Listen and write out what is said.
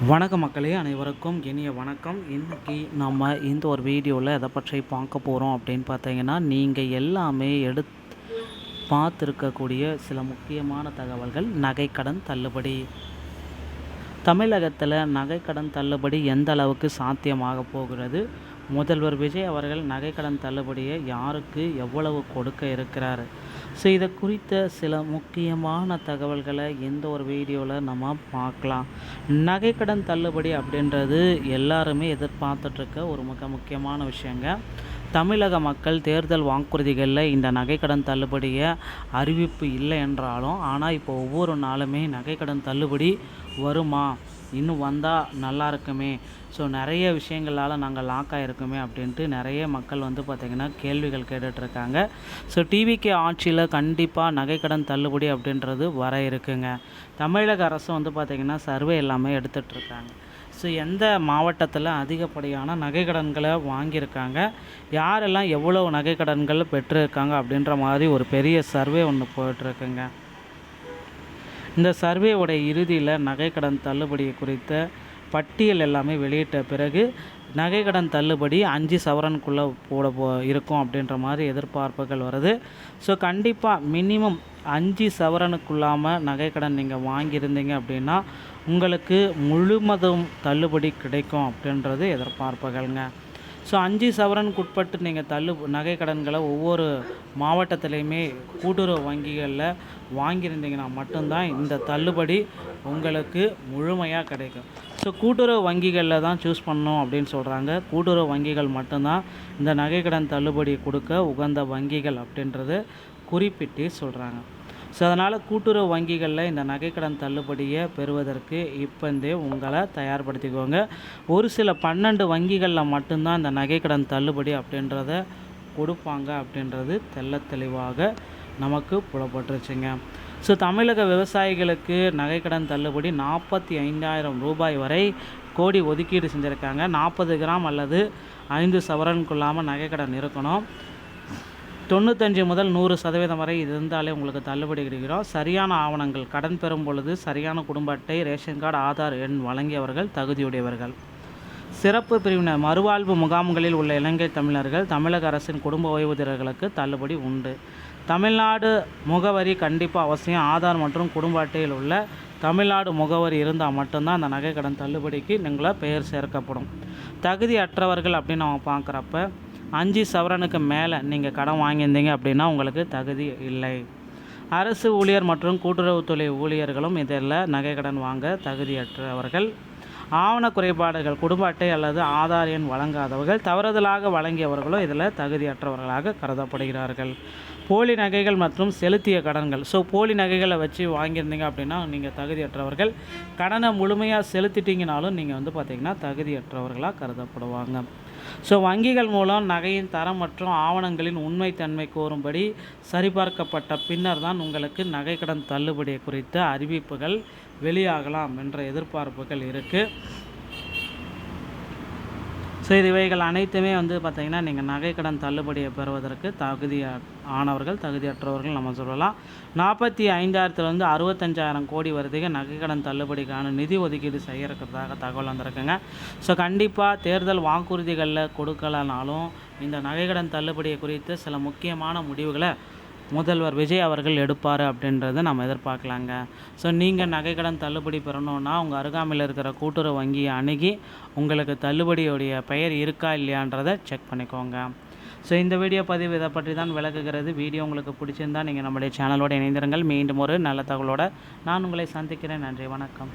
வணக்கம் மக்களே, அனைவருக்கும் இனிய வணக்கம். இன்றைக்கி நம்ம இந்த ஒரு வீடியோவில் எதை பற்றி பார்க்க போகிறோம் அப்படின்னு பார்த்தீங்கன்னா, நீங்கள் எல்லாமே பார்த்துருக்கக்கூடிய சில முக்கியமான தகவல்கள். நகைக்கடன் தள்ளுபடி. தமிழகத்தில் நகைக்கடன் தள்ளுபடி எந்த அளவுக்கு சாத்தியமாக போகிறது? முதல்வர் விஜய் அவர்கள் நகைக்கடன் தள்ளுபடியை யாருக்கு எவ்வளவு கொடுக்க இருக்கிறார்? ஸோ இதை குறித்த சில முக்கியமான தகவல்களை இந்த ஒரு வீடியோவில் நம்ம பார்க்கலாம். நகைக்கடன் தள்ளுபடி அப்படின்றது எல்லாருமே எதிர்பார்த்துட்ருக்க ஒரு மிக முக்கியமான விஷயங்க. தமிழக மக்கள் தேர்தல் வாக்குறுதிகளில் இந்த நகைக்கடன் தள்ளுபடியை அறிவிப்பு இல்லை என்றாலும், ஆனால் இப்போ ஒவ்வொரு நாளுமே நகைக்கடன் தள்ளுபடி வருமா, இன்னும் வந்தால் நல்லா இருக்குமே, ஸோ நிறைய விஷயங்களால் நாங்கள் லாக் ஆகிருக்குமே அப்படின்ட்டு நிறைய மக்கள் பார்த்திங்கன்னா கேள்விகள் கேட்டுட்ருக்காங்க. ஸோ டிவிகே ஆட்சியில் கண்டிப்பாக நகைக்கடன் தள்ளுபடி அப்படின்றது வர இருக்குங்க. தமிழக அரசு பார்த்திங்கன்னா சர்வே எல்லாமே எடுத்துகிட்ருக்காங்க. ஸோ எந்த மாவட்டத்தில் அதிகப்படியான நகைக்கடன்களை வாங்கியிருக்காங்க, யாரெல்லாம் எவ்வளவு நகைக்கடன்கள் பெற்றிருக்காங்க அப்படின்ற மாதிரி ஒரு பெரிய சர்வே ஒன்று போயிட்டுருக்குங்க. இந்த சர்வேவுடைய இறுதியில் நகைக்கடன் தள்ளுபடி குறித்த பட்டியல் எல்லாமே வெளியிட்ட பிறகு நகைக்கடன் தள்ளுபடி 5 சவரனுக்குள்ளே இருக்கும் அப்படின்ற மாதிரி எதிர்பார்ப்புகள் வருது. ஸோ கண்டிப்பாக மினிமம் 5 சவரனுக்குள்ளாமல் நகைக்கடன் நீங்கள் வாங்கியிருந்தீங்க அப்படின்னா உங்களுக்கு முழுவதும் தள்ளுபடி கிடைக்கும் அப்படின்றது எதிர்பார்ப்புகள்ங்க. ஸோ 5 சவரனுக்கு உட்பட்டு நீங்கள் நகை கடன்களை ஒவ்வொரு மாவட்டத்துலேயுமே கூட்டுறவு வங்கிகளில் வாங்கியிருந்தீங்கன்னா மட்டும்தான் இந்த தள்ளுபடி உங்களுக்கு முழுமையாக கிடைக்கும். ஸோ கூட்டுறவு வங்கிகளில் தான் சூஸ் பண்ணணும் அப்படின்னு சொல்கிறாங்க. கூட்டுறவு வங்கிகள் மட்டும்தான் இந்த நகைக்கடன் தள்ளுபடி கொடுக்க உகந்த வங்கிகள் அப்படின்றது குறிப்பிட்டு சொல்கிறாங்க. ஸோ அதனால் கூட்டுறவு வங்கிகளில் இந்த நகைக்கடன் தள்ளுபடியை பெறுவதற்கு இப்போந்தே உங்களை தயார்படுத்திக்கோங்க. ஒரு சில 12 வங்கிகளில் மட்டும்தான் இந்த நகைக்கடன் தள்ளுபடி அப்படின்றத கொடுப்பாங்க அப்படின்றது தெளிவாக நமக்கு புலப்பட்டுருச்சுங்க. ஸோ தமிழக விவசாயிகளுக்கு நகைக்கடன் தள்ளுபடி 45,000 ரூபாய் வரை கோடி ஒதுக்கீடு செஞ்சுருக்காங்க. 40 கிராம் அல்லது 5 சவரனுக்குள்ளாமல் நகைக்கடன் இருக்கணும். 95 முதல் 100% வரை இது இருந்தாலே உங்களுக்கு தள்ளுபடி கிடைக்கிறோம். சரியான ஆவணங்கள், கடன் பெறும் பொழுது சரியான குடும்ப அட்டை, ரேஷன் கார்டு, ஆதார் எண் வழங்கியவர்கள் தகுதியுடையவர்கள். சிறப்பு பிரிவினர் மறுவாழ்வு முகாம்களில் உள்ள இலங்கை தமிழர்கள் தமிழக அரசின் குடும்ப ஓய்வூதியர்களுக்கு தள்ளுபடி உண்டு. தமிழ்நாடு முகவரி கண்டிப்பாக அவசியம். ஆதார் மற்றும் குடும்ப அட்டையில் உள்ள தமிழ்நாடு முகவரி இருந்தால் மட்டும்தான் அந்த நகைக்கடன் தள்ளுபடிக்கு நீங்கள பெயர் சேர்க்கப்படும். தகுதி அற்றவர்கள் அப்படின்னு நம்ம பார்க்குறப்ப 5 சவரனுக்கு மேலே நீங்கள் கடன் வாங்கியிருந்தீங்க அப்படின்னா உங்களுக்கு தகுதி இல்லை. அரசு ஊழியர் மற்றும் கூட்டுறவுத்துறை ஊழியர்களும் இதில் நகைக்கடன் வாங்க தகுதியற்றவர்கள். ஆவண குறைபாடுகள், குடும்ப அட்டை அல்லது ஆதார் எண் வழங்காதவர்கள், தவறுதலாக வழங்கியவர்களும் இதில் தகுதியற்றவர்களாக கருதப்படுகிறார்கள். போலி நகைகள் மற்றும் செலுத்திய கடன்கள். ஸோ போலி நகைகளை வச்சு வாங்கியிருந்தீங்க அப்படின்னா நீங்கள் தகுதியற்றவர்கள். கடனை முழுமையாக செலுத்திட்டீங்கனாலும் நீங்கள் பார்த்திங்கன்னா தகுதியற்றவர்களாக கருதப்படுவாங்க. ஸோ வங்கிகள் மூலம் நகையின் தரம் மற்றும் ஆவணங்களின் உண்மைத்தன்மை கோரும்படி சரிபார்க்கப்பட்ட பின்னர் தான் உங்களுக்கு நகைக்கடன் தள்ளுபடி குறித்த அறிவிப்புகள் வெளியாகலாம் என்ற எதிர்பார்ப்புகள் இருக்குது. ஸோ இவைகள் அனைத்துமே பார்த்திங்கன்னா நீங்கள் நகைக்கடன் தள்ளுபடியை பெறுவதற்கு ஆனவர்கள், தகுதியற்றவர்கள் நம்ம சொல்லலாம். 45,000 65,000 கோடி வரைக்கும் நகைக்கடன் தள்ளுபடிக்கான நிதி ஒதுக்கீடு செய்ய இருக்கிறதாக தகவல் வந்திருக்குங்க. ஸோ கண்டிப்பாக தேர்தல் வாக்குறுதிகளில் கொடுக்கலனாலும் இந்த நகைக்கடன் தள்ளுபடியை குறித்து சில முக்கியமான முடிவுகளை முதல்வர் விஜய் அவர்கள் எடுப்பார் அப்படின்றத நம்ம எதிர்பார்க்கலாங்க. ஸோ நீங்கள் நகைக்கடன் தள்ளுபடி பெறணுன்னா உங்கள் அருகாமையில் இருக்கிற கூட்டுறவு வங்கியை அணுகி உங்களுக்கு தள்ளுபடியுடைய பெயர் இருக்கா இல்லையான்றதை செக் பண்ணிக்கோங்க. ஸோ இந்த வீடியோ பதிவு இதை பற்றி தான் விளக்குகிறது. வீடியோ உங்களுக்கு பிடிச்சிருந்தால் நீங்கள் நம்முடைய சேனலோடு இணைந்திருங்கள். மீண்டும் ஒரு நல்ல தகவலோடு நான் உங்களை சந்திக்கிறேன். நன்றி, வணக்கம்.